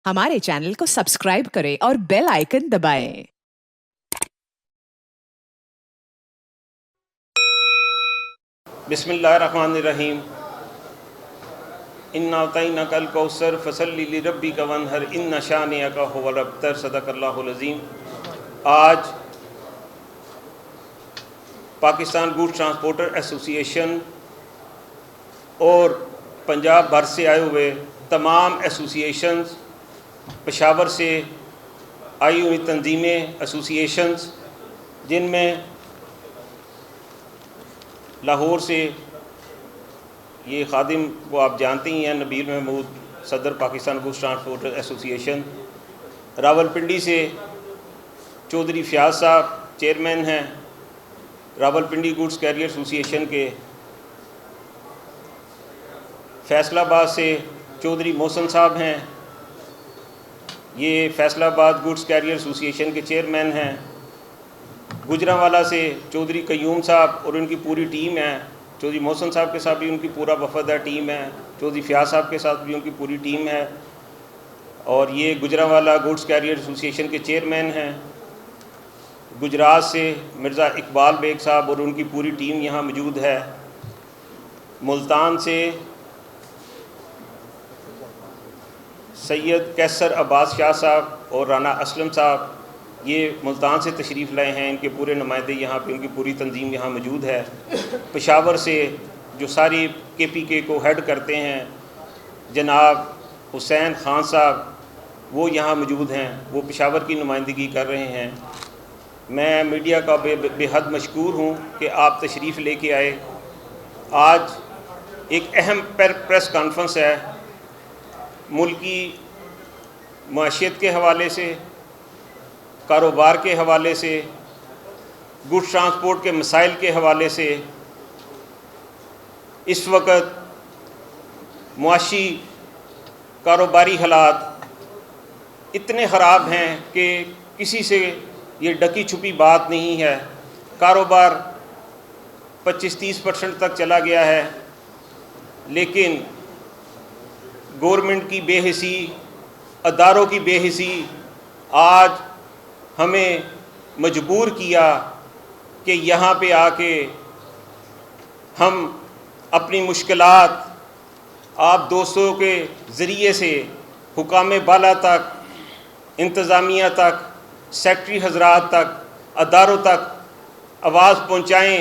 हमारे चैनल को सब्सक्राइब करें और बेल आइकन दबाएं। बिस्मिल्लाहिर्रहमानिर्रहीम। इन्ना अतैना कल कौसर फसल्लि लिरब्बिका वन्हर इन्ना शानिअका हुवल अब्तर। सदक़ल्लाहुल अज़ीम। आज पाकिस्तान गुड्स ट्रांसपोर्टर एसोसिएशन और पंजाब भर से आए हुए तमाम एसोसिएशंस, पेशावर से आई हुई तंजीमें, एसोसिएशंस, जिनमें लाहौर से ये खादिम को आप जानते ही हैं, नबील महमूद, सदर Pakistan goods transporter association. Rawalpindi से चौधरी फ़याज़ साहब चेयरमैन हैं रावलपिंडी गुड्स कैरियर एसोसिएशन के। फैसलाबाद से चौधरी मोहसन साहब हैं, ये फैसलाबाद गुड्स कैरियर एसोसिएशन के चेयरमैन हैं। गुजरांवाला से चौधरी कयूम साहब और उनकी पूरी टीम है। चौधरी मोहसन साहब के साथ भी उनकी पूरा वफद है, टीम है। चौधरी फ़याज़ साहब के साथ भी उनकी पूरी टीम है और ये गुजरांवाला गुड्स कैरियर एसोसिएशन के चेयरमैन हैं। गुजरात से मिर्ज़ा इकबाल बेग साहब और उनकी पूरी टीम यहाँ मौजूद है। मुल्तान से सैयद कैसर अब्बास शाह साहब और राना असलम साहब ये मुल्तान से तशरीफ़ लाए हैं। इनके पूरे नुमाइंदे यहाँ पे, उनकी पूरी तंजीम यहाँ मौजूद है। पेशावर से जो सारी KPK को हेड करते हैं जनाब हुसैन ख़ान साहब, वो यहाँ मौजूद हैं, वो पेशावर की नुमाइंदगी कर रहे हैं। मैं मीडिया का बेहद मशकूर हूँ कि आप तशरीफ़ लेके आए। आज एक अहम प्रेस कॉन्फ्रेंस है, मुल्की माशियत के हवाले से, कारोबार के हवाले से, गुड्स ट्रांसपोर्ट के मसाइल के हवाले से। इस वक्त मुआशी कारोबारी हालात इतने ख़राब हैं कि किसी से ये ढकी छुपी बात नहीं है। कारोबार 25-30% तक चला गया है, लेकिन गवर्नमेंट की बेहिसी, अदारों की बेहिसी आज हमें मजबूर किया कि यहाँ पे आके हम अपनी मुश्किलात आप दोस्तों के ज़रिए से हुकाम बाला तक, इंतज़ामिया तक, सेक्रेटरी हजरात तक, अदारों तक आवाज़ पहुँचाएँ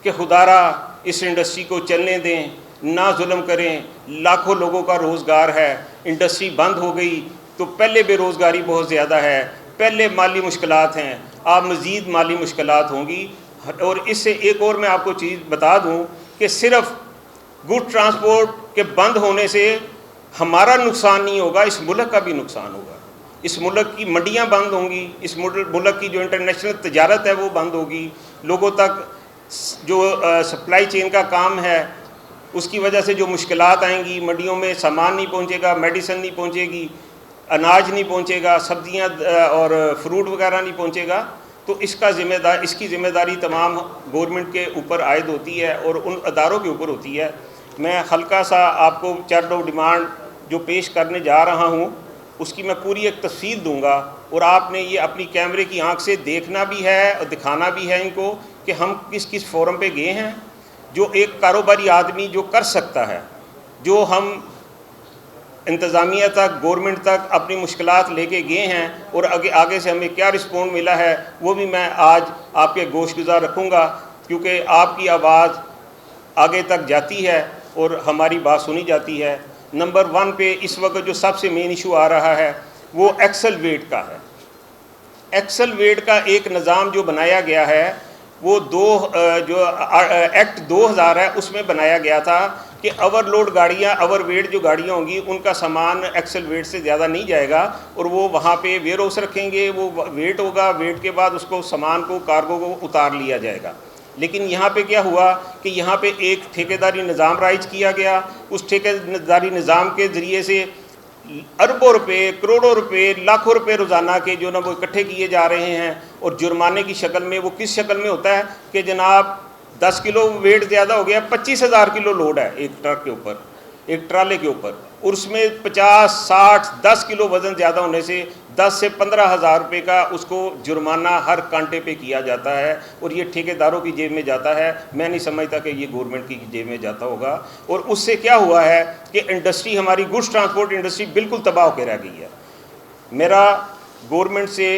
कि खुदारा इस इंडस्ट्री को चलने दें, ना जुल्म करें। लाखों लोगों का रोज़गार है, इंडस्ट्री बंद हो गई तो पहले बेरोज़गारी बहुत ज़्यादा है, पहले माली मुश्किलात हैं, अब मज़ीद माली मुश्किलात होंगी। और इससे एक और मैं आपको चीज़ बता दूं कि सिर्फ़ गुड ट्रांसपोर्ट के बंद होने से हमारा नुकसान नहीं होगा, इस मुल्क का भी नुकसान होगा। इस मुल्क की मंडियां बंद होंगी, इस मुल्क की जो इंटरनेशनल तजारत है वो बंद होगी। लोगों तक जो सप्लाई चेन का काम है उसकी वजह से जो मुश्किलात आएंगी, मंडियों में सामान नहीं पहुंचेगा, मेडिसिन नहीं पहुंचेगी, अनाज नहीं पहुंचेगा, सब्जियां और फ्रूट वगैरह नहीं पहुंचेगा। तो इसकी ज़िम्मेदारी तमाम गवर्नमेंट के ऊपर आयद होती है और उन अदारों के ऊपर होती है। मैं हल्का सा आपको चार्ट ऑफ डिमांड जो पेश करने जा रहा हूं उसकी मैं पूरी एक तफसील दूंगा और आपने ये अपनी कैमरे की आंख से देखना भी है और दिखाना भी है इनको कि हम किस किस फोरम पे गए हैं। जो एक कारोबारी आदमी जो कर सकता है, जो हम इंतज़ामिया तक, गवर्नमेंट तक अपनी मुश्किलात लेके गए हैं और आगे से हमें क्या रिस्पॉन्ड मिला है वो भी मैं आज आपके गोशगुजार रखूँगा, क्योंकि आपकी आवाज़ आगे तक जाती है और हमारी बात सुनी जाती है। नंबर 1 पे इस वक्त जो सबसे मेन इशू आ रहा है वो एक्सल वेट का है। एक्सल वेट का एक निज़ाम जो बनाया गया है वो जो एक्ट 2000 है उसमें बनाया गया था कि ओवरलोड गाड़ियाँ, ओवरवेट जो गाड़ियाँ होंगी उनका सामान एक्सल वेट से ज़्यादा नहीं जाएगा और वो वहाँ पे वेयर हाउस रखेंगे, वो वेट होगा, वेट के बाद उसको सामान को, कार्गो को उतार लिया जाएगा। लेकिन यहाँ पे क्या हुआ कि यहाँ पे एक ठेकेदारी निज़ाम राइज किया गया। उस ठेकेदारी निज़ाम के ज़रिए से अरबों रुपए, करोड़ों रुपए, लाखों रुपए रोज़ाना के जो ना वो इकट्ठे किए जा रहे हैं और जुर्माने की शक्ल में। वो किस शक्ल में होता है कि जनाब 10 किलो वेट ज़्यादा हो गया, 25,000 किलो लोड है एक ट्रक के ऊपर, एक ट्राले के ऊपर, और उसमें 50, 60, 10 किलो वज़न ज़्यादा होने से 10 से 15 हज़ार रुपये का उसको जुर्माना हर कांटे पे किया जाता है और ये ठेकेदारों की जेब में जाता है। मैं नहीं समझता कि ये गवर्नमेंट की जेब में जाता होगा। और उससे क्या हुआ है कि इंडस्ट्री, हमारी गुड्स ट्रांसपोर्ट इंडस्ट्री बिल्कुल तबाह होकर रह गई है। मेरा गवर्नमेंट से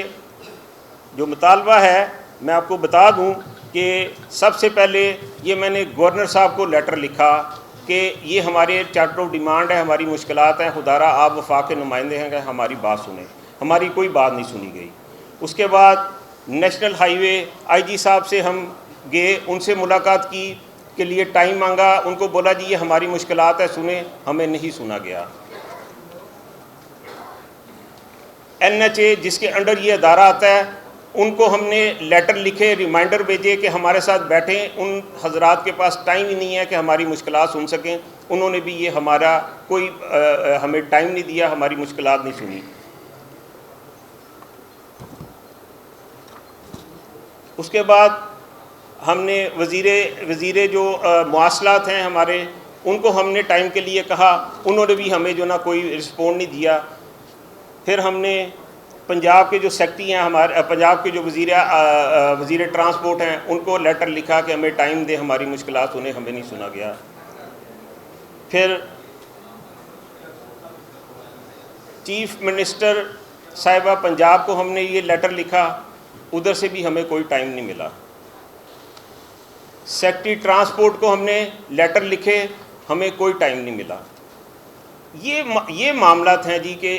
जो मुतालबा है, मैं आपको बता दूं कि सबसे पहले ये मैंने गवर्नर साहब को लेटर लिखा कि ये हमारे चार्टर ऑफ डिमांड है, हमारी मुश्किलात हैं, खुदारा आप वफाक के नुमाइंदे हैं, हमारी बात सुने। हमारी कोई बात नहीं सुनी गई। उसके बाद नेशनल हाईवे आईजी साहब से हम गए, उनसे मुलाकात की के लिए टाइम मांगा, उनको बोला जी ये हमारी मुश्किलात है, सुने, हमें नहीं सुना गया। NHA जिसके अंडर ये अदारा आता है, उनको हमने लेटर लिखे, रिमाइंडर भेजे कि हमारे साथ बैठें। उन हजरात के पास टाइम ही नहीं है कि हमारी मुश्किलात सुन सकें। उन्होंने भी ये हमारा कोई हमें टाइम नहीं दिया, हमारी मुश्किलात नहीं सुनी। उसके बाद हमने वज़ीरे जो मुआसलात हैं हमारे, उनको हमने टाइम के लिए कहा, उन्होंने भी हमें जो ना कोई रिस्पॉन्ड नहीं दिया। फिर हमने पंजाब के जो सेक्रेटरी हैं, हमारे पंजाब के जो वज़ीर ट्रांसपोर्ट हैं, उनको लेटर लिखा कि हमें टाइम दे, हमारी मुश्किलात सुने, हमें नहीं सुना गया। फिर चीफ मिनिस्टर साहिबा पंजाब को हमने ये लेटर लिखा, उधर से भी हमें कोई टाइम नहीं मिला। सेक्रेटरी ट्रांसपोर्ट को हमने लेटर लिखे, हमें कोई टाइम नहीं मिला। ये मामलात हैं जी कि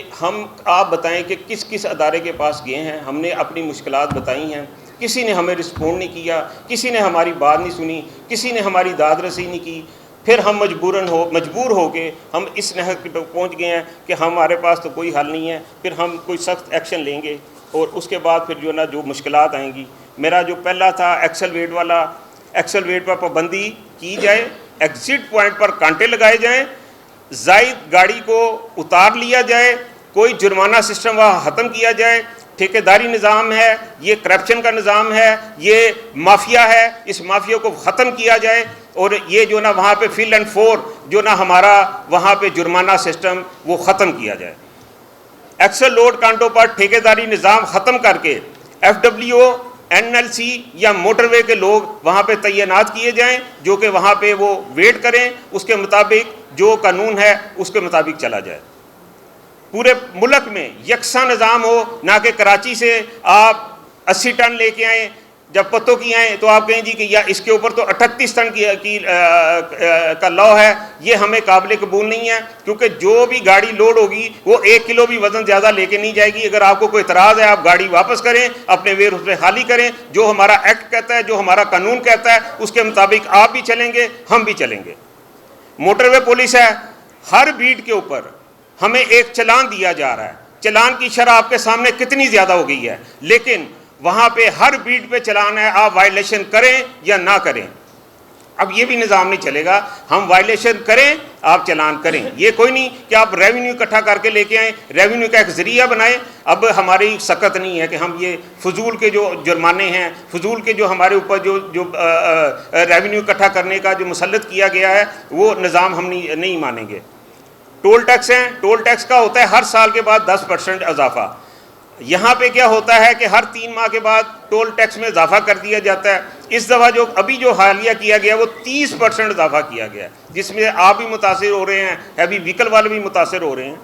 आप बताएं कि किस किस अदारे के पास गए हैं, हमने अपनी मुश्किलात बताई हैं, किसी ने हमें रिस्पॉन्ड नहीं किया, किसी ने हमारी बात नहीं सुनी, किसी ने हमारी दाद रसी नहीं की। फिर हम मजबूर हो के हम इस नहर पर पहुँच गए हैं कि हमारे पास तो कोई हल नहीं है, फिर हम कोई सख्त एक्शन लेंगे और उसके बाद फिर जो ना जो मुश्किलात आएंगी। मेरा जो पहला था एक्सल वेट वाला, एक्सल वेट पर पाबंदी की जाए, एग्ज़िट पॉइंट पर कांटे लगाए जाएँ, ज़ायद गाड़ी को उतार लिया जाए, कोई जुर्माना सिस्टम वहाँ ख़त्म किया जाए। ठेकेदारी निज़ाम है, ये करप्शन का निज़ाम है, ये माफिया है, इस माफिया को ख़त्म किया जाए और ये जो ना वहाँ पे फिल एंड फोर जो ना हमारा वहाँ पे जुर्माना सिस्टम वो ख़त्म किया जाए। एक्सल लोड कांटों पर ठेकेदारी निज़ाम ख़त्म करके FWO, NLC या मोटरवे के लोग वहाँ पे तैनात किए जाएं, जो कि वहाँ पे वो वेट करें, उसके मुताबिक जो कानून है उसके मुताबिक चला जाए। पूरे मुल्क में यकसा निज़ाम हो, ना कि कराची से आप 80 टन लेके आएँ, जब पत्तों की आएँ तो आप कहें जी कि या इसके ऊपर तो 38 टन का लॉ है। ये हमें काबिल कबूल नहीं है, क्योंकि जो भी गाड़ी लोड होगी वो 1 किलो भी वज़न ज़्यादा लेके नहीं जाएगी। अगर आपको कोई इतराज़ है, आप गाड़ी वापस करें, अपने वेयर हाउस में खाली करें। जो हमारा एक्ट कहता है, जो हमारा कानून कहता है, उसके मुताबिक आप भी चलेंगे, हम भी चलेंगे। मोटरवे पुलिस है, हर बीट के ऊपर हमें एक चलान दिया जा रहा है। चलान की शरह आपके सामने कितनी ज़्यादा हो गई है, लेकिन वहाँ पे हर बीट पे चलान है, आप वायलेशन करें या ना करें। अब ये भी निज़ाम नहीं चलेगा, हम वायलेशन करें, आप चलान करें। ये कोई नहीं कि आप रेवेन्यू इकट्ठा करके लेके आएँ, रेवेन्यू का एक ज़रिया बनाएं। अब हमारी सकत नहीं है कि हम ये फजूल के जो जुर्माने हैं, फजूल के जो हमारे ऊपर जो रेवेन्यू इकट्ठा करने का जो मुसल्लत किया गया है, वो निज़ाम हम नहीं मानेंगे। टोल टैक्स हैं, टोल टैक्स का होता है हर साल के बाद 10% इजाफा। यहाँ पे क्या होता है कि हर 3 माह के बाद टोल टैक्स में इजाफा कर दिया जाता है। इस दफ़ा जो अभी जो हालिया किया गया वो 30% इजाफा किया गया, जिसमें आप भी मुतासिर हो रहे हैं, हैवी व्हीकल वाले भी मुतासिर हो रहे हैं।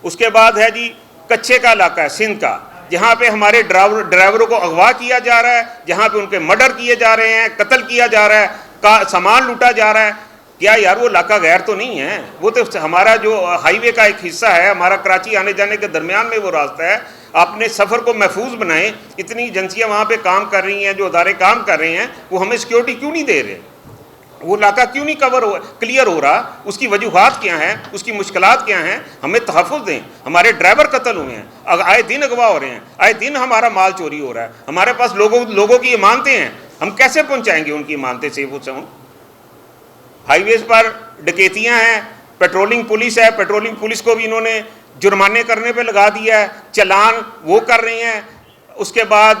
उसके बाद है जी कच्चे का इलाका है सिंध का, जहाँ पे हमारे ड्राइवरों को अगवा किया जा रहा है, जहाँ पे उनके मर्डर किए जा रहे हैं, कत्ल किया जा रहा है, सामान लूटा जा रहा है। क्या यार वो इलाका गैर तो नहीं है? वो तो हमारा जो हाईवे का एक हिस्सा है, हमारा कराची आने जाने के दरमियान में वो रास्ता है। अपने सफ़र को महफूज बनाएं। इतनी एजेंसियाँ वहाँ पे काम कर रही हैं, जो अदारे काम कर रहे हैं, वो हमें सिक्योरिटी क्यों नहीं दे रहे? वो इलाका क्यों नहीं क्लियर हो रहा? उसकी वजूहात क्या हैं, उसकी मुश्किलात क्या हैं? हमें तहफ़्फ़ुज़ दें। हमारे ड्राइवर कत्ल हुए हैं, आए दिन अगवा हो रहे हैं, आए दिन हमारा माल चोरी हो रहा है। हमारे पास लोगों की इमानतें हैं, हम कैसे पहुँचाएँगे उनकी इमानतें से? वो हाईवेज़ पर डकैतियाँ हैं, पेट्रोलिंग पुलिस है, पेट्रोलिंग पुलिस को भी इन्होंने जुर्माने करने पे लगा दिया है, चलान वो कर रहे हैं। उसके बाद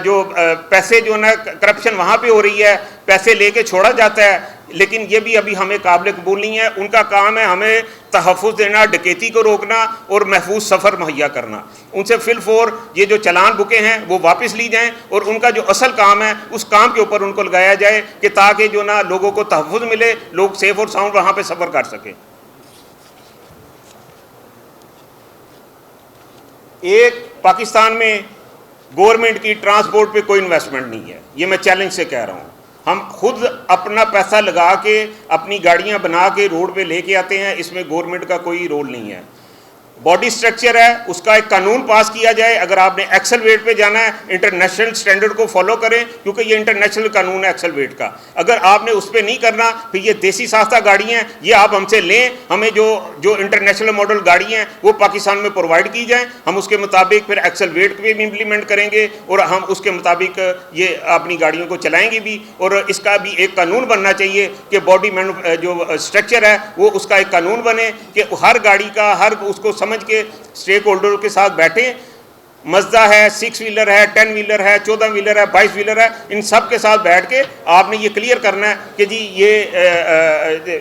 जो पैसे जो ना करप्शन वहाँ पे हो रही है, पैसे लेके छोड़ा जाता है, लेकिन ये भी अभी हमें काबिल कबूल नहीं है। उनका काम है हमें तहफ़्फ़ुज़ देना, डकैती को रोकना और महफूज सफ़र मुहैया करना। उनसे फिलफोर ये जो चालान बुके हैं वो वापस ली जाएं और उनका जो असल काम है उस काम के ऊपर उनको लगाया जाए कि ताकि जो ना लोगों को तहफ़्फ़ुज़ मिले, लोग सेफ और साउंड वहाँ पे सफ़र कर सकें। एक पाकिस्तान में गवर्नमेंट की ट्रांसपोर्ट पे कोई इन्वेस्टमेंट नहीं है, ये मैं चैलेंज से कह रहा हूँ। हम खुद अपना पैसा लगा के अपनी गाड़ियाँ बना के रोड पे लेके आते हैं, इसमें गवर्नमेंट का कोई रोल नहीं है। बॉडी स्ट्रक्चर है उसका एक कानून पास किया जाए। अगर आपने एक्सल वेट पे जाना है, इंटरनेशनल स्टैंडर्ड को फॉलो करें, क्योंकि ये इंटरनेशनल कानून है एक्सल वेट का। अगर आपने उस पर नहीं करना, फिर ये देसी सास्ता गाड़ी हैं, ये आप हमसे लें। हमें जो इंटरनेशनल मॉडल गाड़ी हैं वो पाकिस्तान में प्रोवाइड की जाएँ, हम उसके मुताबिक फिर एक्सल वेट पे भी इम्प्लीमेंट करेंगे और हम उसके मुताबिक ये अपनी गाड़ियों को चलाएँगे भी। और इसका भी एक कानून बनना चाहिए कि बॉडी जो स्ट्रक्चर है वो उसका एक कानून बने कि हर गाड़ी का हर उसको समझ के स्टेक होल्डर के साथ बैठें। मज़दा है, 6 व्हीलर है, 10 व्हीलर है, 14 व्हीलर है, 22 व्हीलर है, इन सब के साथ बैठ के आपने ये क्लियर करना है कि जी ये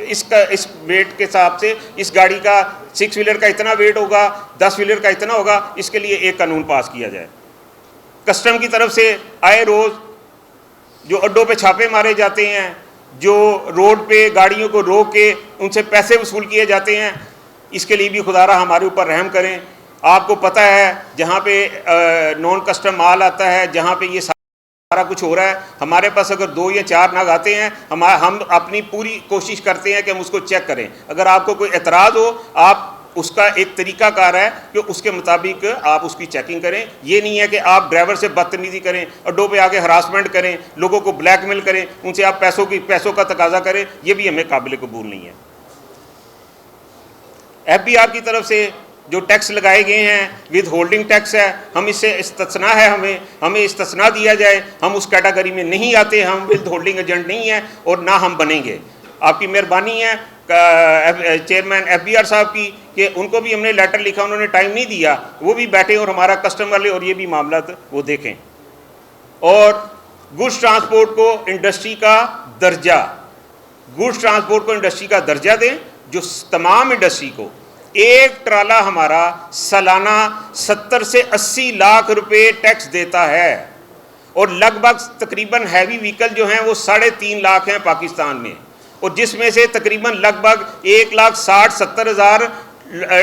इस वेट के हिसाब से इस गाड़ी का 6 व्हीलर का इतना वेट होगा, 10 व्हीलर का इतना होगा। इसके लिए एक कानून पास किया जाए। कस्टम की तरफ से आए रोज़ जो अड्डों पे छापे मारे जाते हैं, जो रोड पे गाड़ियों को रोक के उनसे पैसे वसूल किए जाते हैं, इसके लिए भी खुदारा हमारे ऊपर रहम करें। आपको पता है जहाँ पे नॉन कस्टम माल आता है, जहाँ पे ये सारा कुछ हो रहा है, हमारे पास अगर 2 या 4 नग आते हैं, हम अपनी पूरी कोशिश करते हैं कि हम उसको चेक करें। अगर आपको कोई एतराज़ हो, आप उसका एक तरीकाकार है कि उसके मुताबिक आप उसकी चेकिंग करें। ये नहीं है कि आप ड्राइवर से बदतमीज़ी करें, अड्डों पे आके हरासमेंट करें, लोगों को ब्लैकमेल करें, उनसे आप पैसों का तकाजा करें। ये भी हमें काबिल कबूल नहीं है। FBR की तरफ से जो टैक्स लगाए गए हैं, विद होल्डिंग टैक्स है, हम इससे इस्तिस्ना है, हमें इस्तिस्ना दिया जाए। हम उस कैटेगरी में नहीं आते, हम विद होल्डिंग एजेंट नहीं हैं और ना हम बनेंगे। आपकी मेहरबानी है चेयरमैन FBR साहब की कि उनको भी हमने लेटर लिखा, उन्होंने टाइम नहीं दिया, वो भी बैठे और हमारा कस्टम वाले और ये भी मामला वो देखें। और गुड्स ट्रांसपोर्ट को इंडस्ट्री का दर्जा दें, जो तमाम इंडस्ट्री को एक ट्राला हमारा सालाना 70 से 80 लाख रुपए टैक्स देता है और लगभग तकरीबन हैवी व्हीकल जो हैं वो 3.5 लाख हैं पाकिस्तान में, और जिसमें से तकरीबन लगभग 1,60,70,000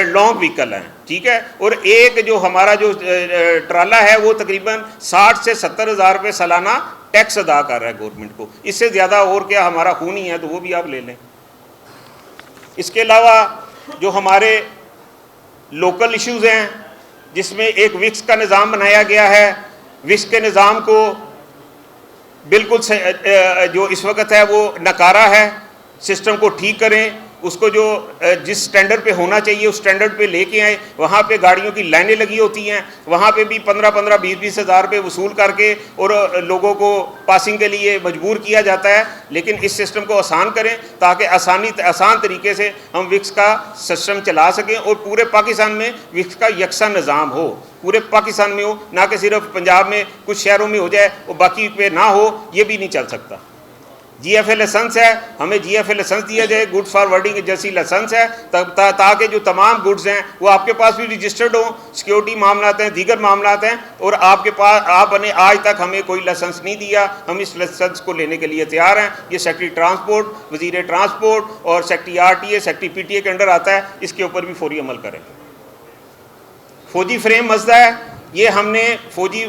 लॉन्ग व्हीकल हैं, ठीक है। और एक जो हमारा जो ट्राला है वो तकरीबन 60 से 70,000 रुपये सालाना टैक्स अदा कर रहा है गवर्नमेंट को। इससे ज़्यादा और क्या हमारा खून ही है, तो वो भी आप ले लें। इसके अलावा जो हमारे लोकल इश्यूज़ हैं, जिसमें एक विक्स का निज़ाम बनाया गया है, विक्स के निज़ाम को बिल्कुल जो इस वक्त है वो नकारा है। सिस्टम को ठीक करें, उसको जो जिस स्टैंडर्ड पे होना चाहिए उस स्टैंडर्ड पे लेके आए। वहाँ पे गाड़ियों की लाइनें लगी होती हैं, वहाँ पे भी 15-15, 20-20 हज़ार रुपये वसूल करके और लोगों को पासिंग के लिए मजबूर किया जाता है। लेकिन इस सिस्टम को आसान करें ताकि आसान तरीके से हम विक्स का सिस्टम चला सकें और पूरे पाकिस्तान में विक्स का यकसा निज़ाम हो, पूरे पाकिस्तान में हो, ना कि सिर्फ पंजाब में कुछ शहरों में हो जाए और बाकी पे ना हो। ये भी नहीं चल सकता। GFA लाइसेंस है, हमें GFA लाइसेंस दिया जाए, गुड्स फॉरवर्डिंग एजेंसी लाइसेंस है, ताकि जो तमाम गुड्स हैं वो आपके पास भी रजिस्टर्ड हो। सिक्योरिटी मामलात हैं, दीगर मामलात हैं, और आपके पास आपने आज तक हमें कोई लाइसेंस नहीं दिया। हम इस लाइसेंस को लेने के लिए तैयार हैं। ये सेक्रेटरी ट्रांसपोर्ट, वजीर ट्रांसपोर्ट और सेक्रेटरी RTA, सेक्रेटरी PTA के अंडर आता है। इसके ऊपर भी फौरी अमल करें। फौजी फ्रेम मज़दा है, ये हमने फौजी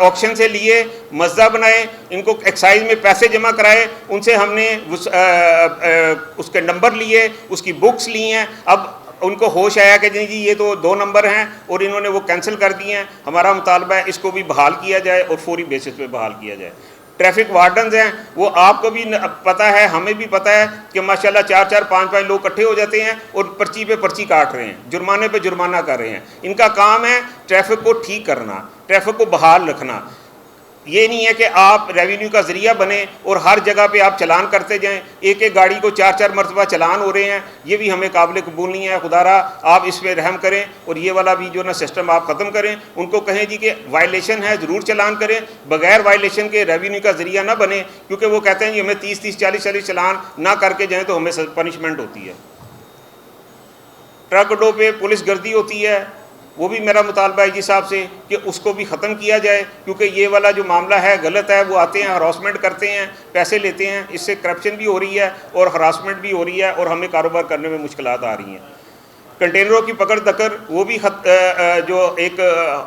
ऑक्शन से लिए, मज़दा बनाए, इनको एक्साइज में पैसे जमा कराए, उनसे हमने उसके नंबर लिए, उसकी बुक्स ली हैं। अब उनको होश आया कि जी ये तो 2 नंबर हैं और इन्होंने वो कैंसिल कर दिए हैं। हमारा मुतालबा है इसको भी बहाल किया जाए और फौरी बेसिस पे बहाल किया जाए। ट्रैफिक वार्डन्स हैं, वो आपको भी पता है, हमें भी पता है कि माशाल्लाह 4-4, 5-5 लोग इकट्ठे हो जाते हैं और पर्ची पे पर्ची काट रहे हैं, जुर्माने पे जुर्माना कर रहे हैं। इनका काम है ट्रैफिक को ठीक करना, ट्रैफिक को बहाल रखना। ये नहीं है कि आप रेवेन्यू का ज़रिया बने और हर जगह पे आप चलान करते जाएं, एक एक गाड़ी को 4-4 मरतबा चलान हो रहे हैं। ये भी हमें काबिल कबूल नहीं है। खुदारा आप इस पर रहम करें और ये वाला भी जो ना सिस्टम आप ख़त्म करें। उनको कहें जी कि वायलेशन है ज़रूर चलान करें, बगैर वायलेशन के रेवेन्यू का ज़रिया ना बने, क्योंकि वो कहते हैं जी हमें 30-30, 40-40 चलान ना करके जाएँ तो हमें पनिशमेंट होती है। ट्रक अड्डों पे पुलिस गर्दी होती है, वो भी मेरा मुतालबा है जी साहब से कि उसको भी ख़त्म किया जाए, क्योंकि ये वाला जो मामला है गलत है। वो आते हैं, हरासमेंट करते हैं, पैसे लेते हैं, इससे करप्शन भी हो रही है और हरासमेंट भी हो रही है और हमें कारोबार करने में मुश्किलात आ रही हैं। कंटेनरों की पकड़ दकर वो भी जो एक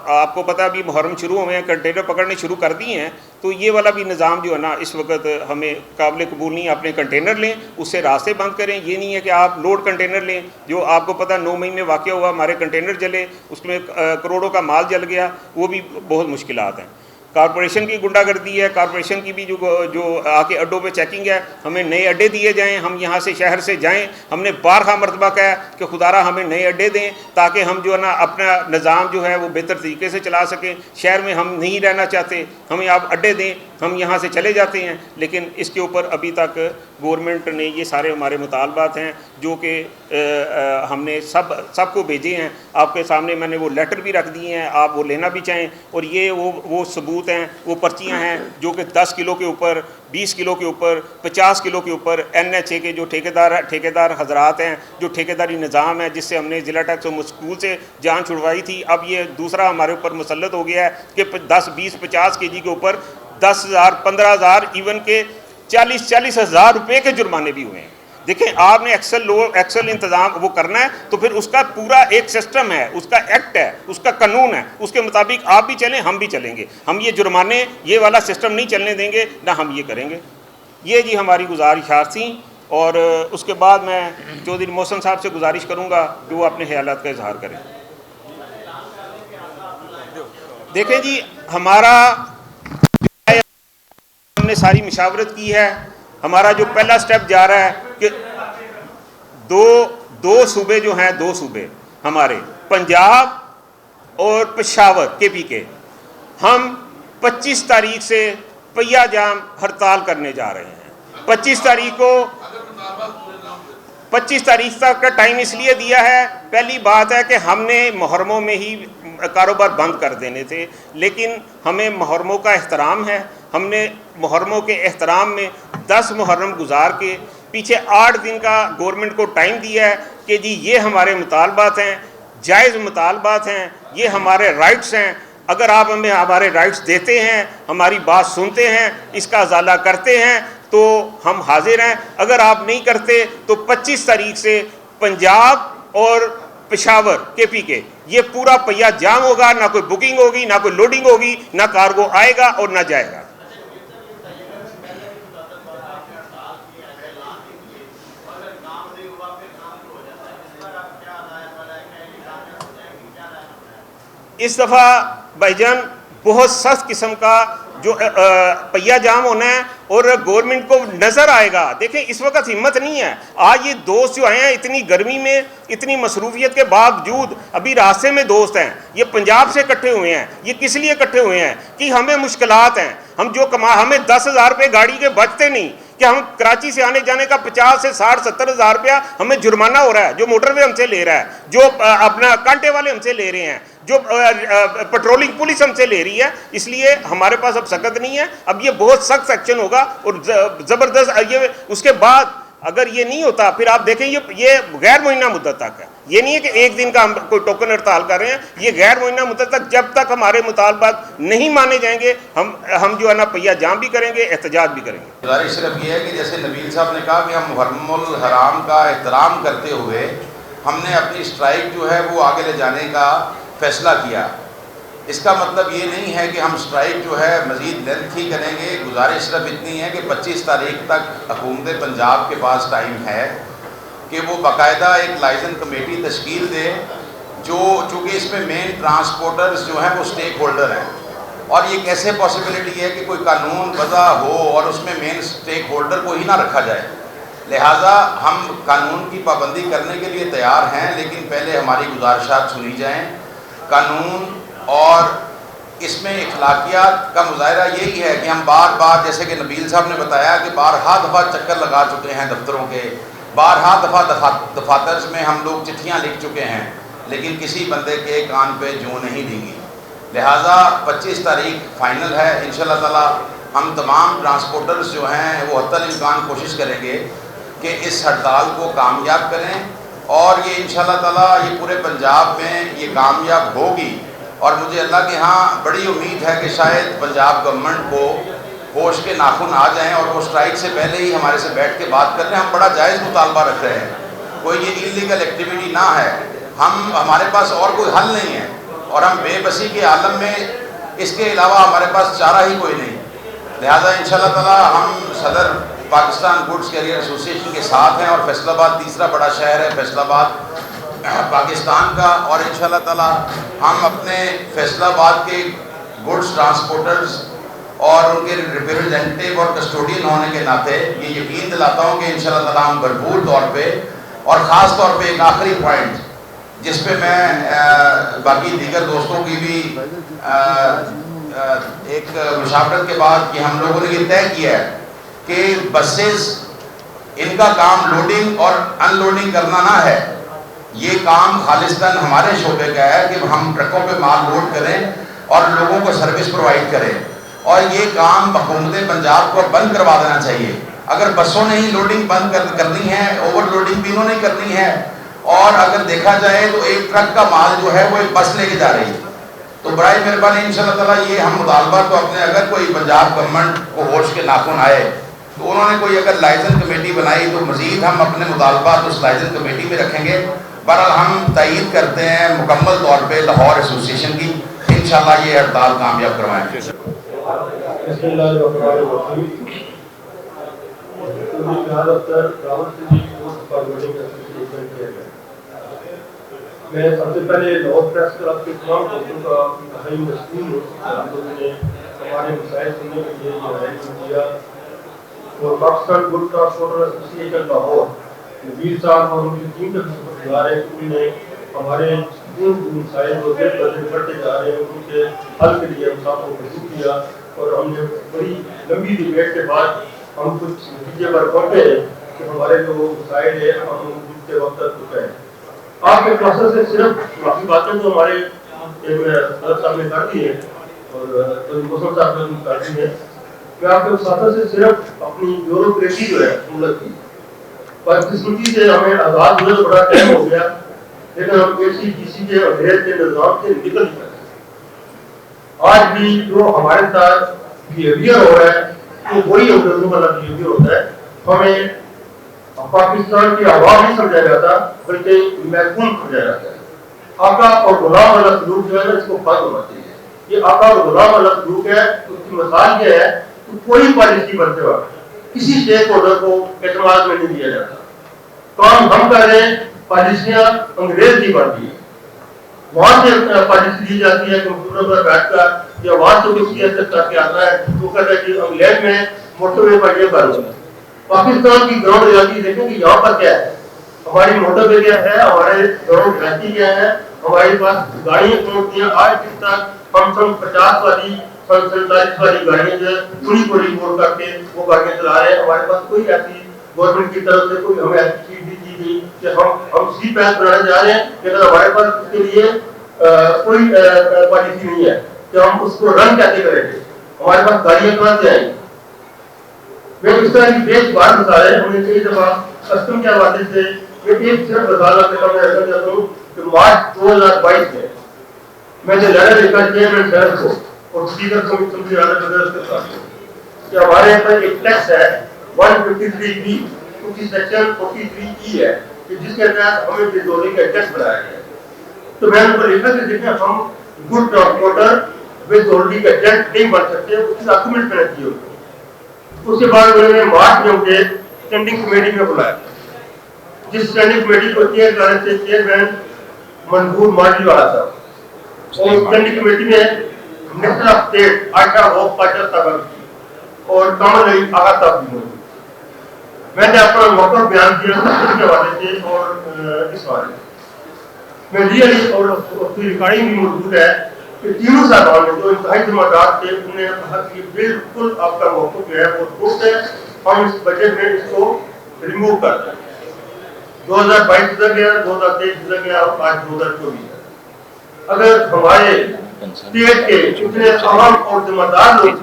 आपको पता है अभी मुहर्रम शुरू हुए हैं, कंटेनर पकड़ने शुरू कर दिए हैं, तो ये वाला भी निज़ाम जो है ना इस वक्त हमें काबिल कबूल नहीं है। अपने कंटेनर लें, उससे रास्ते बंद करें। ये नहीं है कि आप लोड कंटेनर लें, जो आपको पता 9 मई में वाक़या हुआ, हमारे कंटेनर जले, उसमें करोड़ों का माल जल गया, वो भी बहुत मुश्किलात हैं। कॉरपोरेशन की गुंडागर्दी है, कॉरपोरेशन की भी जो आके अड्डों पे चेकिंग है। हमें नए अड्डे दिए जाएं, हम यहाँ से शहर से जाएं। हमने बारहा मरतबा कहा कि खुदारा हमें नए अड्डे दें ताकि हम जो है ना अपना निज़ाम जो है वो बेहतर तरीके से चला सकें। शहर में हम नहीं रहना चाहते, हमें आप अड्डे दें, हम यहाँ से चले जाते हैं। लेकिन इसके ऊपर अभी तक गवर्नमेंट ने ये सारे हमारे मुतालबात हैं जो कि हमने सबको भेजे हैं। आपके सामने मैंने वो लेटर भी रख दिए हैं, आप वो लेना भी चाहें। और ये वो सबूत हैं, वो पर्चियाँ हैं जो कि 10 किलो के ऊपर, 20 किलो के ऊपर, 50 किलो के ऊपर NHA के जो ठेकेदार हजरात हैं, जो ठेकेदारी निज़ाम है जिससे हमने ज़िला टैक्स और स्कूल से जान छुड़वाई थी, अब ये दूसरा हमारे ऊपर मुसल्लत हो गया है कि 10, 20, 50 kg के ऊपर 10,000, 15,000, इवन के 40 हज़ार रुपये के जुर्माने भी हुए हैं। देखें, आपने एक्सेल इंतज़ाम वो करना है तो फिर उसका पूरा एक सिस्टम है, उसका एक्ट है, उसका कानून है, उसके मुताबिक आप भी चलें, हम भी चलेंगे। हम ये जुर्माने ये वाला सिस्टम नहीं चलने देंगे, ना हम ये करेंगे। ये जी हमारी गुजारिशात थी। और उसके बाद मैं चौधरी मोहसिन साहब से गुजारिश करूँगा कि वो अपने ख्यालात का इजहार करें। देखें जी, हमारा हमने सारी मशावरत की है। हमारा जो पहला स्टेप जा रहा है कि दो सूबे जो हैं, 2 सूबे हमारे, पंजाब और पेशावर KP के, हम 25 तारीख से पहिया जाम हड़ताल करने जा रहे हैं। 25 तारीख तक का टाइम इसलिए दिया है, पहली बात है कि हमने मुहर्रमों में ही कारोबार बंद कर देने थे, लेकिन हमें मुहर्रमों का एहतराम है। हमने मुहर्रमों के एहतराम में 10 मुहर्रम गुजार के पीछे 8 दिन का गवर्नमेंट को टाइम दिया है कि जी ये हमारे मुतालबात हैं, जायज़ मुतालबात हैं, ये हमारे राइट्स हैं। अगर आप हमें हमारे राइट्स देते हैं, हमारी बात सुनते हैं, इसका अजाला करते हैं तो हम हाजिर हैं। अगर आप नहीं करते तो 25 तारीख से पंजाब और पेशावर KP के ये पूरा पहिया जाम होगा। ना कोई बुकिंग होगी, ना कोई लोडिंग होगी, ना कार्गो आएगा और ना जाएगा। इस दफ़ा भाईजान बहुत सख्त किस्म का जो पहिया जाम होना है और गवर्नमेंट को नज़र आएगा। देखें, इस वक्त हिम्मत नहीं है। आज ये दोस्त जो आए हैं इतनी गर्मी में, इतनी मसरूफियत के बावजूद अभी रास्ते में दोस्त हैं, ये पंजाब से इकट्ठे हुए हैं। ये किस लिए इकट्ठे हुए हैं कि हमें मुश्किलात हैं, हम जो हमें 10,000 रुपये गाड़ी के बचते नहीं कि हम कराची से आने जाने का 50 से 60, 70 हज़ार रुपया हमें जुर्माना हो रहा है, जो मोटरवे हमसे ले रहा है, जो अपना कांटे वाले हमसे ले रहे हैं, जो पेट्रोलिंग पुलिस हमसे ले रही है। इसलिए हमारे पास अब सकत नहीं है। अब ये बहुत सख्त एक्शन होगा और ज़बरदस्त। ये उसके बाद अगर ये नहीं होता फिर आप देखें ये गैर मुइन्ना मुद्दत तक है। ये नहीं है कि एक दिन का हम कोई टोकन हड़ताल कर रहे हैं, ये गैर मुइन्ना मुद्दत तक, जब तक हमारे मुतालबात नहीं माने जाएंगे हम जो है ना पहिया जाम भी करेंगे, एहतजाज भी करेंगे। गुजारिश सिर्फ ये है कि जैसे नबील साहब ने कहा कि हम मुहर्रमुल हराम का एहतराम करते हुए हमने अपनी स्ट्राइक जो है वो आगे ले जाने का फैसला किया। इसका मतलब ये नहीं है कि हम स्ट्राइक जो है मज़ीद लेंथ ही करेंगे। गुजारिश सिर्फ इतनी है कि 25 तारीख तक हुकूमत पंजाब के पास टाइम है कि वो बाकायदा एक लाइजन कमेटी तश्कील दे, जो चूँकि इसमें मेन ट्रांसपोर्टर्स जो हैं वो स्टेक होल्डर हैं। और ये कैसे पॉसिबिलिटी है कि कोई कानून वज़ा हो और उसमें मेन स्टेक होल्डर को ही ना रखा जाए। लिहाजा हम कानून की पाबंदी करने के लिए तैयार हैं, लेकिन पहले हमारी गुजारिशात सुनी जाएँ। कानून और इसमें इखलाकियात का मुजाहरा यही है कि हम बार बार, जैसे कि नबील साहब ने बताया कि बारहा दफ़ा चक्कर लगा चुके हैं दफ्तरों के, बारहा दफातर में हम लोग चिट्ठियाँ लिख चुके हैं, लेकिन किसी बंदे के कान पे जूं नहीं देंगी। लिहाजा 25 तारीख फाइनल है। इंशाअल्लाह ताला हम तमाम ट्रांसपोर्टर्स जो हैं वो हत्तल इम्कान कोशिश करेंगे कि इस हड़ताल को कामयाब करें और ये इंशाल्लाह ताला ये पूरे पंजाब में ये कामयाब होगी। और मुझे अल्लाह के यहाँ बड़ी उम्मीद है कि शायद पंजाब गवर्नमेंट को होश के नाखून आ जाएं और वो स्ट्राइक से पहले ही हमारे से बैठ के बात कर रहे हैं। हम बड़ा जायज़ मुतालबा रख रहे हैं, कोई ये इलीगल एक्टिविटी ना है। हमारे पास और कोई हल नहीं है और हम बेबसी के आलम में इसके अलावा हमारे पास चारा ही कोई नहीं। लिहाजा इंशाल्लाह ताला हम सदर पाकिस्तान गुड्स कैरियर एसोसिएशन के साथ हैं और फैसलाबाद तीसरा बड़ा शहर है फैसलाबाद पाकिस्तान का। और इंशाल्लाह ताला हम अपने फैसलाबाद के गुड्स ट्रांसपोर्टर्स और उनके रिप्रेजेंटेटिव और कस्टोडियन होने के नाते ये यकीन दिलाता हूँ कि इंशाल्लाह ताला हम भरपूर तौर पे और ख़ास तौर पे एक आखिरी पॉइंट जिस पे मैं बाकी दीगर दोस्तों की भी एक मुशावरत के बाद कि हम लोगों ने ये तय किया है कि बसेस इनका काम लोडिंग और अनलोडिंग करना ना है, ये काम खालिस्तान हमारे शोबे का है कि हम ट्रकों पे माल लोड करें और लोगों को सर्विस प्रोवाइड करें। और ये काम हुकूमत पंजाब को बंद करवा देना चाहिए। अगर बसों ने ही लोडिंग बंद करनी है, ओवरलोडिंग भी इन्होंने करनी है, और अगर देखा जाए तो एक ट्रक का माल जो है वो एक बस लेके जा रही है। तो बराए मेहरबानी इंशाल्लाह ताला ये हम मुतालबा तो अपने, अगर कोई पंजाब गवर्नमेंट को होश के नाखून आए तो उन्होंने कोई अगर लाइसेंस कमेटी बनाई तो मजीद हम अपने मुतालबा उस लाइसेंस कमेटी में रखेंगे। बहरहाल हम तयीद करते हैं मुकम्मल तौर पे लाहौर एसोसिएशन की, इंशाल्लाह ये हड़ताल कामयाब करवाएंगे। मैं सबसे पहले लाहौर प्रेस क्लब के तमाम दोस्तों का इंतहाई मशहूर हूँ। आप लोगों ने हमारे मसाइल सुनने के लिए जो किया और Pakistan good transporter association Lahore Nabeel साहब और उनकी टीम के शुक्रगुजार हैं। उन्होंने हमारे मसाइल जो बढ़ते जा रहे हैं उनके हल के लिए हम साथ को किया और हमने बड़ी लंबी डिबेट के बाद हम कुछ नतीजे पर पहुँचे कि हमारे जो मसाइल है हम उनके वक्त तक चुके हैं। आपके प्रोसेस से सिर्फ बाकी बातें तो हमारे साहब ने कर दी है और मौसम साहब ने कर दी है। मैं आपके साथ से सिर्फ अपनी ब्यूरोक्रेसी जो है मुल्क की बदकिस्मती से हमें आज़ाद होने बड़ा टाइम हो गया, लेकिन हम ACTC के अंग्रेज के निज़ाम से निकल नहीं सकते। आज भी जो हमारे साथ बिहेवियर हो रहा है तो वही अंग्रेजों वाला बिहेवियर होता है। हमें पाकिस्तान की आवाम नहीं समझा जाता बल्कि महकूम समझा जाता है। आका और गुलाम वाला सलूक जो है ना इसको बंद होना चाहिए। ये आका और गुलाम वाला सलूक है, उसकी मिसाल क्या है तो कोई पॉलिसी बनते वक्त किसी स्टेक होल्डर को एतमाद में नहीं दिया जाता। काम हम कर रहे हैं, पॉलिसियां अंग्रेज की बनती है, वहां से पॉलिसी दी जाती है कंप्यूटर पर बैठकर या वहां से कुछ करके आता है तो कहता है कि इंग्लैंड में मोटरवे पर ये करो। पाकिस्तान की ग्राउंड रियलिटी देखें कि यहाँ पर क्या है, हमारी मोटरवे क्या है, हमारे ग्राउंड रियलिटी क्या है, हमारे पास गाड़ियां कौन सी हैं। आज तक हम 50 वाली 47 वाली गाड़ियां जो है पूरी बोल करके वो गाड़ियां चला रहे हैं। हमारे पास कोई ऐसी गवर्नमेंट की तरफ से कोई हमें ऐसी चीज दी नहीं कि हम सी पैक बनाने जा रहे हैं, लेकिन हमारे पास उसके लिए कोई पॉलिसी नहीं है कि हम उसको रन कैसे करेंगे। हमारे पास गाड़ियां कहाँ से आएंगी। मैं इस तरह की बेच बात बता रहे हैं। हमने कई दफा कस्टम के हवाले से मैं एक सिर्फ बताना रखना चाहता हूँ कि मार्च 2022 में मैंने लेटर लिखा चेयरमैन साहब को और स्पीकर कमीशन के कि हमारे पर एक टैक्स है 153B उसकी सेक्शन 43E है कि जिसके तहत हमें बिजोली का टैक्स बनाया गया है। तो मैंने उनको लिखा कि देखिए हम गुड ट्रांसपोर्टर बिजोली का टैक्स नहीं बन सकते, उसकी डॉक्यूमेंट मैंने दिए। उसके बाद उन्होंने मार्च में मुझे स्टैंडिंग कमेटी में बुलाया, जिस स्टैंडिंग कमेटी को चेयर करने से चेयरमैन मंजूर माजी वाला था और स्टैंडिंग कमेटी में minister of state Asha hope पाचा साहब और कमल अली आगा साहब भी मौजूद। मैंने अपना मौका बयान किया के हवाले से और इस बारे में रियली और उसकी रिकॉर्डिंग भी मौजूद है कि तीनों साहबान ने जो इंतहाई जिम्मेदार थे उन्होंने कहा कि बिल्कुल आपका मौक़िफ़ जो है वो दुरुस्त है, हम इस बजट में इसको रिमूव कर दें। 2022 गुजर गया, 2023 गुजर गया और आज 2024। अगर हमारे स्टेट के इतने अहम और जिम्मेदार लोग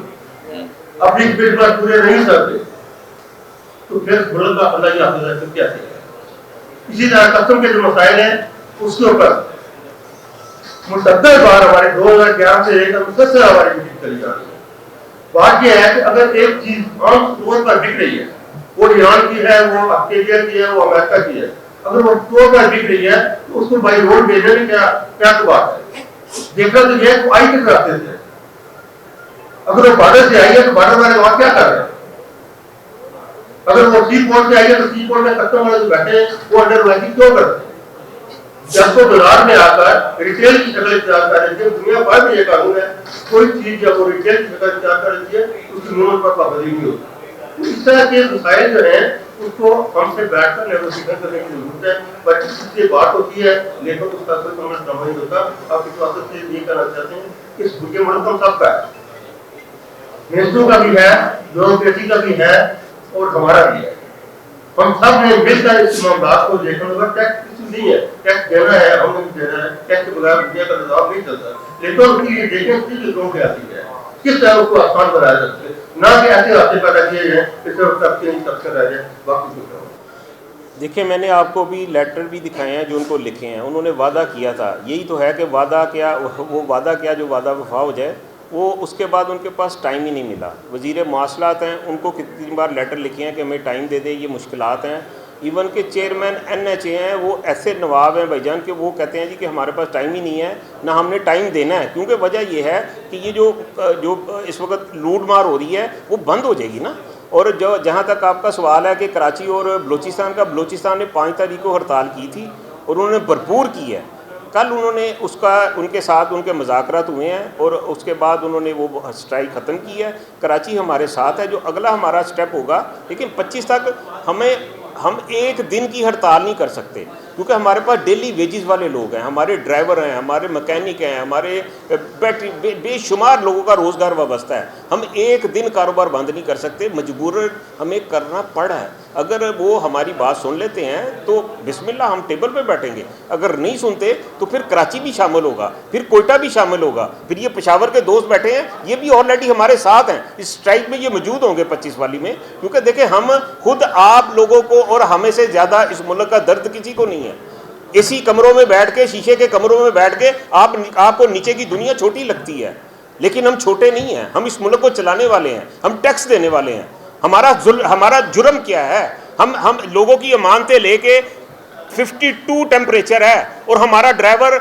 अपनी बिल पर पूरे नहीं करते तो फिर मुल्क का अल्लाह की हाफिज़त क्या है। इसी तरह कस्टम के जो मसाइल हैं उसके ऊपर मुसद्दल बार हमारे 2011 से लेकर मुसलसल हमारी मीटिंग चली जा रही है। बात यह है कि अगर एक चीज आम तौर पर बिक रही है, वो ईरान की है, वो ऑस्ट्रेलिया की है, वो अमेरिका की है, अगर वो तौर पर बिक रही है तो उसको बाई रोड भेजने में क्या तो बात है। देखना तो यह है आई किस रास्ते से, अगर वो बॉर्डर से आई है तो बॉर्डर वाले वहां क्या कर रहे हैं, अगर वो सी पोर्ट से आई है तो सी पोर्ट में कस्टम वाले जो बैठे हैं वो अंडर वर्किंग क्यों करते हैं। जब तो बाजार में आकर रिटेल की शक्ल इख्तियार कर रही है, दुनिया भर में ये कानून है, कोई चीज जब वो रिटेल की शक्ल इख्तियार कर रही है उसकी मूल्य पर पाबंदी नहीं होती। तो इस तरह के मसाइल जो है उसको हमसे बैठकर नेगोशिएशन करने की जरूरत है, बट इससे बात होती है लेकिन उसका कोई समझ नहीं होता। आप इस बात से ये कहना चाहते हैं कि इस भूखे मुल्क हम सबका है, मिनिस्ट्रों का भी है, ब्यूरोक्रेसी का भी है और हमारा भी है। हम सब ने मिलकर इस मामला को देखना होगा। टैक्स नहीं है, टैक्स देना है, हमने भी देना है, टैक्स के बगैर दुनिया का निजाम नहीं चलता। लेकिन उसके लिए देखें कि लोगों की आती है किस तरह उसको आसान बनाया जा सके, ना कि ऐसे रास्ते पैदा किए जाए इससे सबके नहीं सबसे रह जाए। बाकी कुछ देखिए, मैंने आपको भी लेटर भी दिखाए हैं जो उनको लिखे हैं। उन्होंने वादा किया था, यही तो है कि वादा क्या, वो वादा क्या जो वादा वफा हो जाए, वो उसके बाद उनके पास टाइम ही नहीं मिला। वज़ीर मवासलात हैं, उनको कितनी बार लेटर लिखे हैं कि हमें टाइम दे दे, ये मुश्किलात हैं। इवन के चेयरमैन NHA हैं, वो ऐसे नवाब हैं भाईजान कि वो कहते हैं जी कि हमारे पास टाइम ही नहीं है, ना हमने टाइम देना है, क्योंकि वजह ये है कि ये जो इस वक्त लूट मार हो रही है वो बंद हो जाएगी ना। और जो जहाँ तक आपका सवाल है कि कराची और बलूचिस्तान का, बलूचिस्तान ने 5 तारीख को हड़ताल की थी और उन्होंने भरपूर की है। कल उन्होंने उनके साथ उनके मुज़ाकरात हुए हैं और उसके बाद उन्होंने वो स्ट्राइक ख़त्म की है। कराची हमारे साथ है। जो अगला हमारा स्टेप होगा, लेकिन 25 तक हम एक दिन की हड़ताल नहीं कर सकते, क्योंकि हमारे पास डेली वेजेस वाले लोग हैं, हमारे ड्राइवर हैं, हमारे मैकेनिक हैं, हमारे बैटरी बेशुमार लोगों का रोज़गार वाबस्ता है। हम एक दिन कारोबार बंद नहीं कर सकते, मजबूरन हमें करना पड़ा है। अगर वो हमारी बात सुन लेते हैं तो बिस्मिल्लाह हम टेबल पे बैठेंगे, अगर नहीं सुनते तो फिर कराची भी शामिल होगा, फिर कोयटा भी शामिल होगा, फिर ये पेशावर के दोस्त बैठे हैं, ये भी ऑलरेडी हमारे साथ हैं इस स्ट्राइक में, ये मौजूद होंगे 25 वाली में। क्योंकि देखें, हम खुद आप लोगों को और हमें से ज़्यादा इस मुल्क का दर्द किसी को नहीं है। इसी कमरों में बैठ के, शीशे के कमरों में बैठ के आपको नीचे की दुनिया छोटी लगती है, लेकिन हम छोटे नहीं हैं। हम इस मुल्क को चलाने वाले हैं, हम टैक्स देने वाले हैं। हमारा जुर्म क्या है? हम लोगों की अमानतें लेके 52 टेम्परेचर है और हमारा ड्राइवर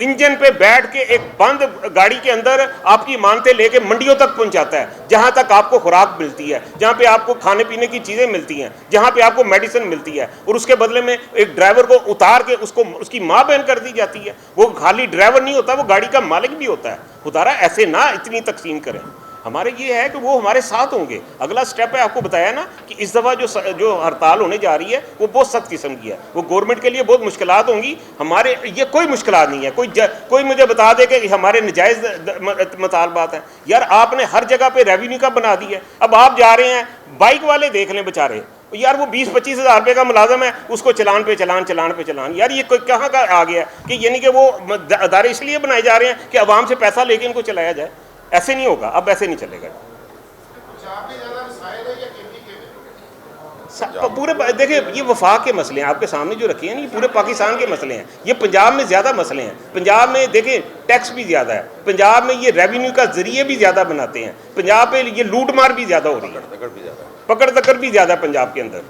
इंजन पे बैठ के एक बंद गाड़ी के अंदर आपकी मानते लेके मंडियों तक पहुंचाता है, जहां तक आपको खुराक मिलती है, जहां पे आपको खाने पीने की चीज़ें मिलती हैं, जहां पे आपको मेडिसिन मिलती है, और उसके बदले में एक ड्राइवर को उतार के उसकी माँ बहन कर दी जाती है। वो खाली ड्राइवर नहीं होता, वो गाड़ी का मालिक भी होता है। खुदारा ऐसे ना इतनी तकसीम करें। हमारे ये है कि वो हमारे साथ होंगे। अगला स्टेप है, आपको बताया ना कि इस दफ़ा जो हड़ताल होने जा रही है वो बहुत सख्त किस्म की है, वो गवर्नमेंट के लिए बहुत मुश्किलात होंगी। हमारे ये कोई मुश्किलात नहीं है। कोई मुझे बता दे कि हमारे नजायज़ मुतालबात हैं। यार, आपने हर जगह पे रेवेन्यू का बना दिया है। अब आप जा रहे हैं, बाइक वाले देख लें बेचारे, यार वो 20-25 हज़ार रुपये का मुलाजम है, उसको चलान पे चलान। यार ये कोई कहाँ का आ गया कि यानी कि वो अदारे इसलिए बनाए जा रहे हैं कि आवाम से पैसा लेके इनको चलाया जाए। ऐसे नहीं होगा, अब ऐसे नहीं चलेगा। पूरे देखिए, ये वफाक के मसले हैं आपके सामने जो रखे हैं, ये पूरे पाकिस्तान के मसले हैं। ये पंजाब में ज़्यादा मसले हैं। पंजाब में देखें टैक्स भी ज़्यादा है, पंजाब में ये रेवेन्यू का जरिए भी ज़्यादा बनाते हैं, पंजाब पे ये लूट मार भी ज़्यादा हो रही है, पकड़ दकड़ भी ज़्यादा पंजाब के अंदर।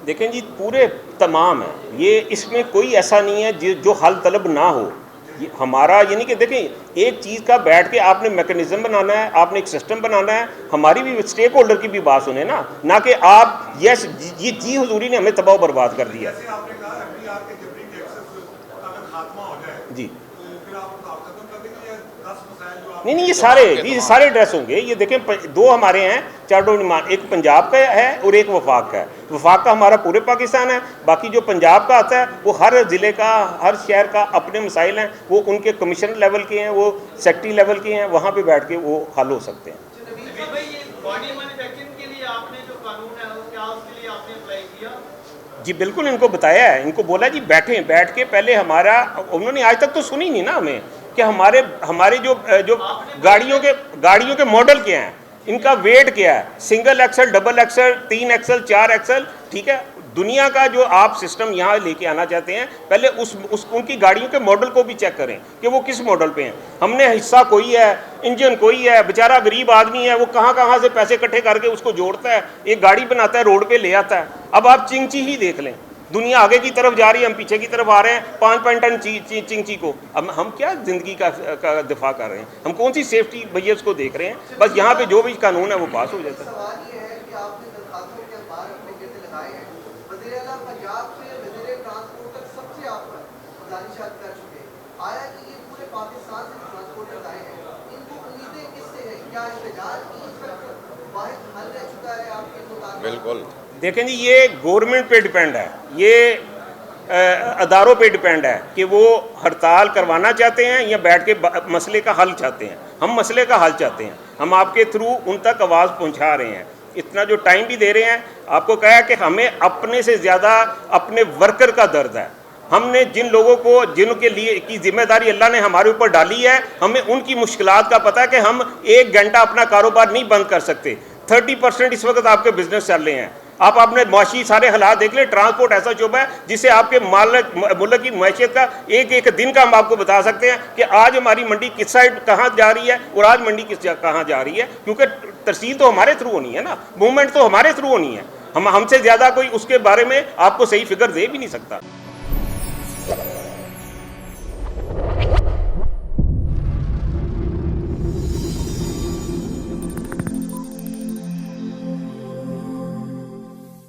देखें जी, पूरे तमाम है ये, इसमें कोई ऐसा नहीं है जो हल तलब ना हो। हमारा यानी कि देखें, एक चीज़ का बैठ के आपने मैकेनिज्म बनाना है, आपने एक सिस्टम बनाना है। हमारी भी स्टेक होल्डर की भी बात सुने ना कि आप ये जी हुजूरी ने हमें तबाह बर्बाद कर दिया जी। नहीं, ये सारे ड्रेस होंगे। ये देखें, 2 हमारे हैं, चार्टर्ड निमान, एक पंजाब का है और एक वफाक का है। वफाक का हमारा पूरे पाकिस्तान है, बाकी जो पंजाब का आता है वो हर ज़िले का, हर शहर का अपने मसाइल हैं, वो उनके कमिश्नर लेवल के हैं, वो सेक्रेटरी लेवल के हैं, वहाँ पे बैठ के वो हल हो सकते हैं। जी बिल्कुल, इनको बताया है, इनको बोला जी बैठ के पहले हमारा, उन्होंने आज तक तो सुनी नहीं ना हमें कि हमारे जो गाड़ियों के मॉडल क्या हैं, इनका वेट क्या है, single axle, double axle, 3 axle, 4 axle, ठीक है। दुनिया का जो आप सिस्टम यहाँ लेके आना चाहते हैं, पहले उनकी गाड़ियों के मॉडल को भी चेक करें कि वो किस मॉडल पे हैं। हमने हिस्सा कोई है, इंजन कोई है, बेचारा गरीब आदमी है, वो कहाँ से पैसे इकट्ठे करके उसको जोड़ता है, एक गाड़ी बनाता है, रोड पे ले आता है। अब आप चिंची ही देख लें, दुनिया आगे की तरफ जा रही है, हम पीछे की तरफ आ रहे हैं 5 टन चिंची को। अब हम क्या ज़िंदगी का दिफा कर रहे हैं, हम कौन सी सेफ्टी भैया उसको देख रहे हैं। बस यहाँ पे जो भी कानून है वो पास हो जाता है। बिल्कुल, देखें जी, ये गवर्नमेंट पे डिपेंड है, ये अदारों पे डिपेंड है कि वो हड़ताल करवाना चाहते हैं या बैठ के मसले का हल चाहते हैं। हम मसले का हल चाहते हैं, हम आपके थ्रू उन तक आवाज़ पहुंचा रहे हैं, इतना जो टाइम भी दे रहे हैं। आपको कहा है कि हमें अपने से ज़्यादा अपने वर्कर का दर्द है। हमने जिन लोगों को, जिनके लिए की जिम्मेदारी अल्लाह ने हमारे ऊपर डाली है, हमें उनकी मुश्किलात का पता है कि हम 1 घंटा अपना कारोबार नहीं बंद कर सकते। 30% इस वक्त आपके बिजनेस चल रहे हैं। आप अपने माशी सारे हालात देख लें। ट्रांसपोर्ट ऐसा शोबा है जिससे आपके मुल्क की मैशियत का एक दिन का हम आपको बता सकते हैं कि आज हमारी मंडी किस साइड कहाँ जा रही है और आज मंडी कहाँ जा रही है, क्योंकि तरसील तो हमारे थ्रू होनी है ना, मूवमेंट तो हमारे थ्रू होनी है। हमसे ज़्यादा कोई उसके बारे में आपको सही फिगर दे भी नहीं सकता।